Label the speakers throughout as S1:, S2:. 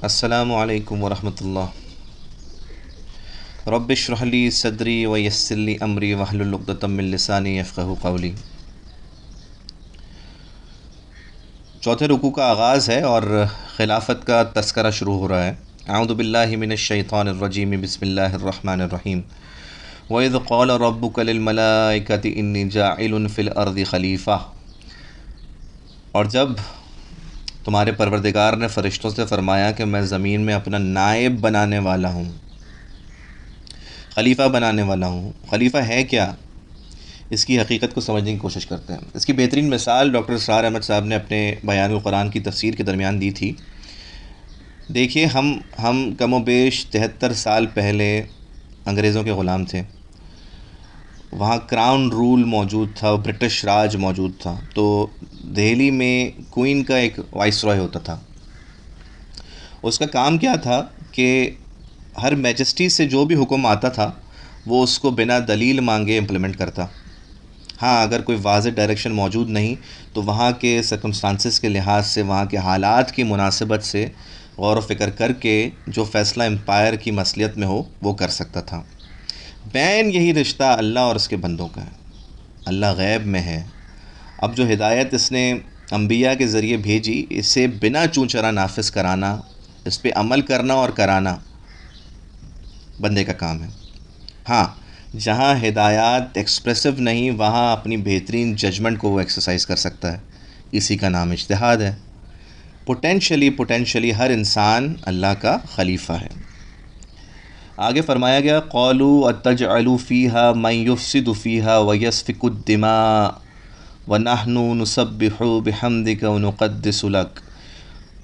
S1: السلام علیکم ورحمۃ اللہ۔ رب اشرح لی صدری ویسر لی امری واحلل عقدۃ من لسانی یفقہوا قولی۔ چوتھے رکوع کا آغاز ہے اور خلافت کا تذکرہ شروع ہو رہا ہے۔ اعوذ باللہ من الشیطان الرجیم، بسم اللہ الرحمن الرحیم۔ وَإِذْ قَالَ رَبُّكَ لِلْمَلَائِكَةِ إِنِّي جَاعِلٌ فِي الْأَرْضِ خلیفہ، اور جب تمہارے پروردگار نے فرشتوں سے فرمایا کہ میں زمین میں اپنا نائب بنانے والا ہوں، خلیفہ بنانے والا ہوں۔ خلیفہ ہے کیا؟ اس کی حقیقت کو سمجھنے کی کوشش کرتے ہیں۔ اس کی بہترین مثال ڈاکٹر اسرار احمد صاحب نے اپنے بیان القرآن کی تفسیر کے درمیان دی تھی۔ دیکھیے، ہم کم و بیش 73 سال پہلے انگریزوں کے غلام تھے۔ وہاں کراؤن رول موجود تھا، برٹش راج موجود تھا۔ تو دہلی میں کوئین کا ایک وائس رائے ہوتا تھا۔ اس کا کام کیا تھا کہ ہر میجسٹی سے جو بھی حکم آتا تھا وہ اس کو بنا دلیل مانگے امپلیمنٹ کرتا۔ ہاں، اگر کوئی واضح ڈائریکشن موجود نہیں تو وہاں کے سرکمسٹانسز کے لحاظ سے، وہاں کے حالات کی مناسبت سے غور و فکر کر کے جو فیصلہ امپائر کی مصلحت میں ہو وہ کر سکتا تھا۔ بین یہی رشتہ اللہ اور اس کے بندوں کا ہے۔ اللہ غیب میں ہے۔ اب جو ہدایت اس نے انبیاء کے ذریعے بھیجی، اسے بنا چونچرا نافذ کرانا، اس پہ عمل کرنا اور کرانا بندے کا کام ہے۔ ہاں، جہاں ہدایات ایکسپریسو نہیں، وہاں اپنی بہترین ججمنٹ کو وہ ایکسرسائز کر سکتا ہے۔ اسی کا نام اجتہاد ہے۔ پوٹینشلی ہر انسان اللہ کا خلیفہ ہے۔ آگے فرمایا گیا، قالوا اتجعل فیہا من یفسد فیہا ویسفک الدماء ونحن نسبح بحمدک ونقدس لک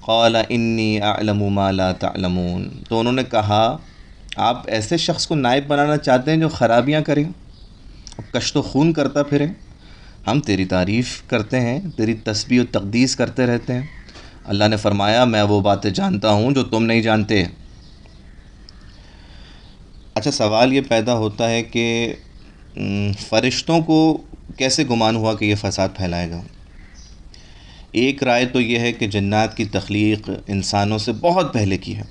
S1: قال انی اعلم ما لا تعلمون۔ تو انہوں نے کہا، آپ ایسے شخص کو نائب بنانا چاہتے ہیں جو خرابیاں کریں، کشت و خون کرتا پھرے؟ ہم تیری تعریف کرتے ہیں، تیری تسبیح و تقدیس کرتے رہتے ہیں۔ اللہ نے فرمایا، میں وہ باتیں جانتا ہوں جو تم نہیں جانتے۔ اچھا، سوال یہ پیدا ہوتا ہے کہ فرشتوں کو کیسے گمان ہوا کہ یہ فساد پھیلائے گا؟ ایک رائے تو یہ ہے کہ جنات کی تخلیق انسانوں سے بہت پہلے کی ہے،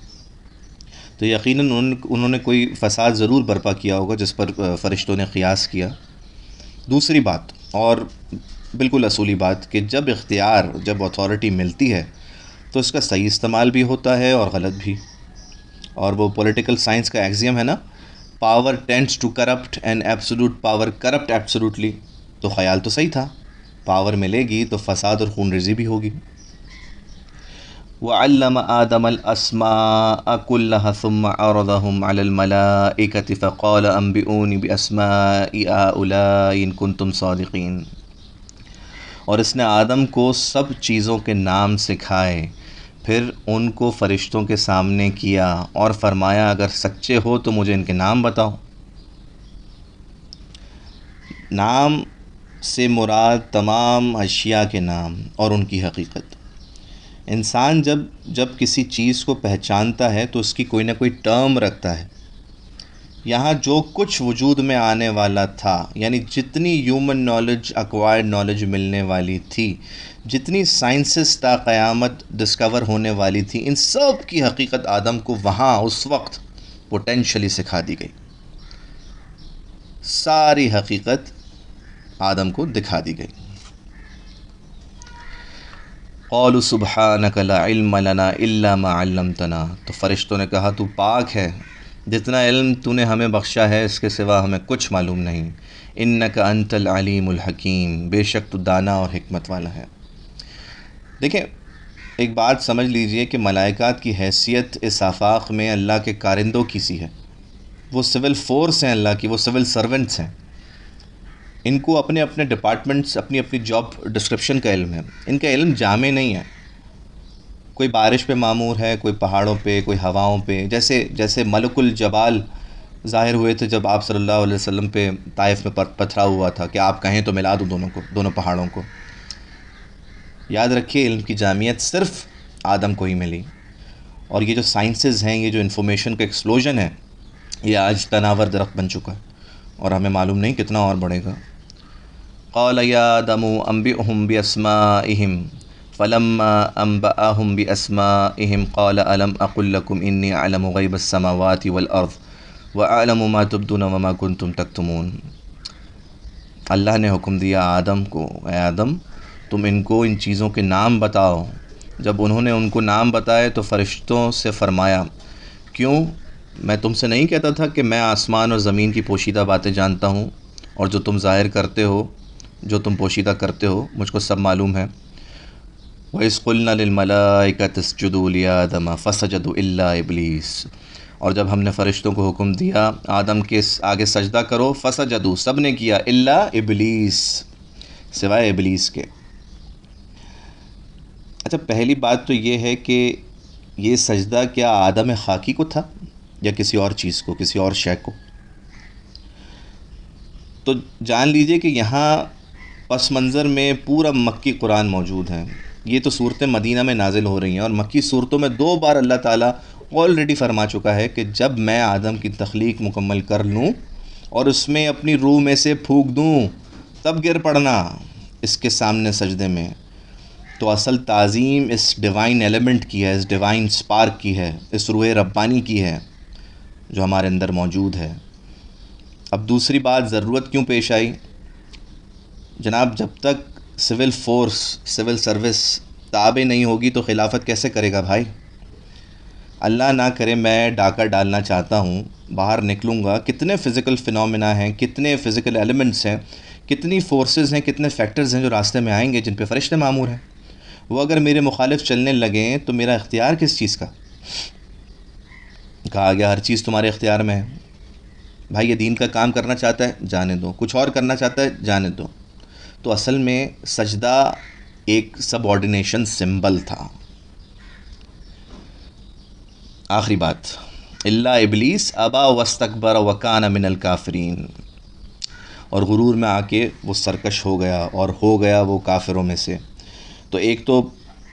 S1: تو یقیناً انہوں نے کوئی فساد ضرور برپا کیا ہوگا جس پر فرشتوں نے قیاس کیا۔ دوسری بات، اور بالکل اصولی بات، کہ جب اختیار، جب اتھارٹی ملتی ہے تو اس کا صحیح استعمال بھی ہوتا ہے اور غلط بھی۔ اور وہ پولیٹیکل سائنس کا ایگزیم ہے نا، power tends to corrupt and absolute power corrupt absolutely. تو خیال تو صحیح تھا، پاور ملے گی تو فساد اور خون ریزی بھی ہوگی۔ وَعَلَّمَ آدَمَ الْأَسْمَاءَ كُلَّهَا ثُمَّ عَرَضَهُمْ عَلَى الْمَلَائِكَةِ فَقَالَ أَنبِئُونِي بِأَسْمَاءِ هَؤُلَاءِ إِن كُنتُمْ صَادِقِينَ۔ اور اس نے آدم کو سب چیزوں کے نام سکھائے، پھر ان کو فرشتوں کے سامنے کیا اور فرمایا، اگر سچے ہو تو مجھے ان کے نام بتاؤ۔ نام سے مراد تمام اشیاء کے نام اور ان کی حقیقت۔ انسان جب کسی چیز کو پہچانتا ہے تو اس کی کوئی نہ کوئی ٹرم رکھتا ہے۔ یہاں جو کچھ وجود میں آنے والا تھا، یعنی جتنی ہیومن نالج، ایکوائرڈ نالج ملنے والی تھی، جتنی سائنسز تا قیامت ڈسکور ہونے والی تھی، ان سب کی حقیقت آدم کو وہاں اس وقت پوٹینشلی سکھا دی گئی۔ ساری حقیقت آدم کو دکھا دی گئی۔ قالوا سبحانک لا علم لنا الا ما علمتنا۔ تو فرشتوں نے کہا، تو پاک ہے، جتنا علم تو نے ہمیں بخشا ہے اس کے سوا ہمیں کچھ معلوم نہیں۔ انک انت العلیم الحکیم، بے شک تو دانا اور حکمت والا ہے۔ دیکھیں، ایک بات سمجھ لیجئے کہ ملائکات کی حیثیت اس آفاق میں اللہ کے کارندوں کی سی ہے۔ وہ سول فورس ہیں اللہ کی، وہ سول سرونٹس ہیں۔ ان کو اپنے اپنے ڈپارٹمنٹس، اپنی اپنی جاب ڈسکرپشن کا علم ہے۔ ان کا علم جامع نہیں ہے۔ کوئی بارش پہ معمور ہے، کوئی پہاڑوں پہ، کوئی ہواؤں پہ، جیسے ملک الجبال ظاہر ہوئے تھے جب آپ صلی اللہ علیہ وسلم پہ طائف میں پتھراؤ ہوا تھا کہ آپ کہیں تو ملا دوں دونوں پہاڑوں کو۔ یاد رکھیے، علم کی جامعیت صرف آدم کو ہی ملی۔ اور یہ جو سائنسز ہیں، یہ جو انفارمیشن کا ایکسپلوژن ہے، یہ آج تناور درخت بن چکا ہے اور ہمیں معلوم نہیں کتنا اور بڑھے گا۔ قال یا آدم انبئهم باسمائهم فلما انبأهم باسمائهم قال الم اقل لكم انی اعلم غیب السماوات والارض واعلم ما تبدون وما کنتم تکتمون۔ اللہ نے حکم دیا آدم کو، اے آدم تم ان کو ان چیزوں کے نام بتاؤ۔ جب انہوں نے ان کو نام بتائے تو فرشتوں سے فرمایا، کیوں میں تم سے نہیں کہتا تھا کہ میں آسمان اور زمین کی پوشیدہ باتیں جانتا ہوں، اور جو تم ظاہر کرتے ہو، جو تم پوشیدہ کرتے ہو، مجھ کو سب معلوم ہے۔ وَإِذْ قُلْنَا لِلْمَلَائِكَةِ اسْجُدُوا لِآدَمَ فَسَجَدُوا إِلَّا إِبْلِيسَ، اور جب ہم نے فرشتوں کو حکم دیا آدم کے آگے سجدہ کرو، فسجدوا سب نے کیا، الا ابلیس سوائے ابلیس کے۔ اچھا، پہلی بات تو یہ ہے کہ یہ سجدہ کیا آدم خاکی کو تھا یا کسی اور چیز کو، کسی اور شے کو؟ تو جان لیجئے کہ یہاں پس منظر میں پورا مکی قرآن موجود ہے۔ یہ تو صورتیں مدینہ میں نازل ہو رہی ہیں، اور مکی صورتوں میں 2 بار اللہ تعالیٰ آلریڈی فرما چکا ہے کہ جب میں آدم کی تخلیق مکمل کر لوں اور اس میں اپنی روح میں سے پھونک دوں تب گر پڑنا اس کے سامنے سجدے میں۔ تو اصل تعظیم اس ڈیوائن ایلیمنٹ کی ہے، اس ڈیوائن سپارک کی ہے، اس روح ربانی کی ہے جو ہمارے اندر موجود ہے۔ اب دوسری بات، ضرورت کیوں پیش آئی؟ جناب جب تک سول فورس، سول سروس تابع نہیں ہوگی تو خلافت کیسے کرے گا بھائی؟ اللہ نہ کرے میں ڈاکہ ڈالنا چاہتا ہوں، باہر نکلوں گا، کتنے فزیکل فنومینا ہیں، کتنے فزیکل ایلیمنٹس ہیں، کتنی فورسز ہیں، کتنے فیکٹرز ہیں جو راستے میں آئیں گے جن پہ فرشتے معمور ہیں۔ وہ اگر میرے مخالف چلنے لگیں تو میرا اختیار کس چیز کا؟ کہا گیا ہر چیز تمہارے اختیار میں ہے۔ بھائی یہ دین کا کام کرنا چاہتا ہے جانے دو، کچھ اور کرنا چاہتا ہے جانے دو۔ تو اصل میں سجدہ ایک سب آرڈینیشن سمبل تھا۔ آخری بات، الا ابلیس ابا واستکبر وکان من الکافرین، اور غرور میں آ کے وہ سرکش ہو گیا اور ہو گیا وہ کافروں میں سے۔ تو ایک تو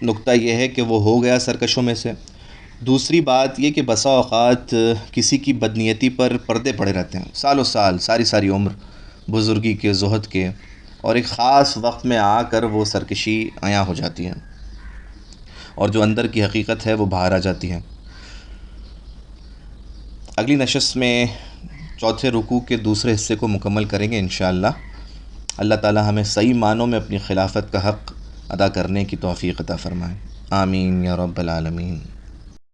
S1: نقطہ یہ ہے کہ وہ ہو گیا سرکشوں میں سے، دوسری بات یہ کہ بسا اوقات کسی کی بدنیتی پر پردے پڑے رہتے ہیں سالوں سال، ساری عمر بزرگی کے، زہد کے، اور ایک خاص وقت میں آ کر وہ سرکشی عیاں ہو جاتی ہے اور جو اندر کی حقیقت ہے وہ باہر آ جاتی ہے۔ اگلی نشست میں چوتھے رکوع کے دوسرے حصے کو مکمل کریں گے انشاءاللہ۔ اللہ تعالی ہمیں صحیح معنوں میں اپنی خلافت کا حق ادا کرنے کی توفیق عطا فرمائے، آمین یا رب العالمین۔